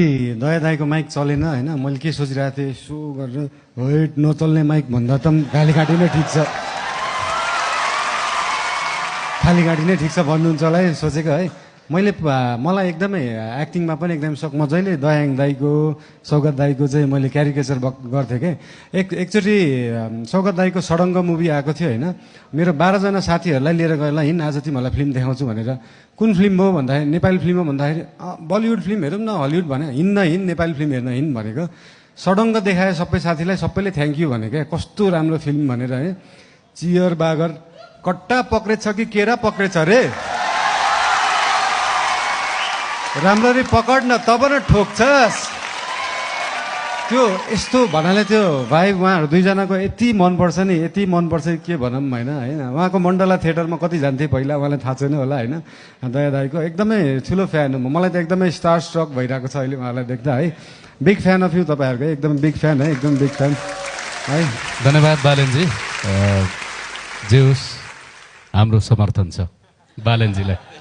दया दाईको माइक चलेन होइन, मैले के सोचिरहेको थिएँ, यसो गरेर वेट नचल्ने माइक भन्दा त खाली नै ठिक छ, खाली नै ठिक छ भन्नुहुन्छ होला है सोचेको है। मलाई एकदमै एक्टिङमा पनि एकदम सक मजाले दयाङ दाईको सौगात दाईको चाहिँ मैले क्यारिकेचर गर्थेँ कि एकचोटि सौगात दाईको सडङ्ग मुभी आएको थियो होइन, मेरो 12 जना साथीहरूलाई लिएर गएर ल हिँड आज तिमीहरूलाई फिल्म देखाउँछु भनेर। कुन फिल्म हो भन्दाखेरि नेपाली फिल्म हो भन्दाखेरि बलिउड फिल्म हेरौँ न हलिउड भने हिँड नेपाली फिल्म हेर्न हिँड भनेको। सडङ्ग देखाए सबै साथीलाई, सबैले थ्याङ्क यू भने क्या, कस्तो राम्रो फिल्म भनेर है। चियर बागर कट्टा पक्रेछ कि केरा पक्रेछ रे, राम्ररी पकड न तब न ठोक्छस्। त्यो यस्तो भन्नाले त्यो भाइ उहाँहरू दुईजनाको यति मनपर्छ नि, यति मनपर्छ के भनौँ होइन। उहाँको मण्डला थिएटरमा कति जान्थेँ पहिला, उहाँलाई थाहा छैन होला होइन। दया दाईको एकदमै ठुलो फ्यान हो म, मलाई त एकदमै स्टार स्ट्रक भइरहेको छ अहिले उहाँलाई देख्दा है। बिग फ्यान अफ यु तपाईँहरूको, एकदम बिग फ्यान है, एकदम बिग फ्यान है। धन्यवाद बालेनजी। जे होस् हाम्रो समर्थन छ बालेनजीलाई।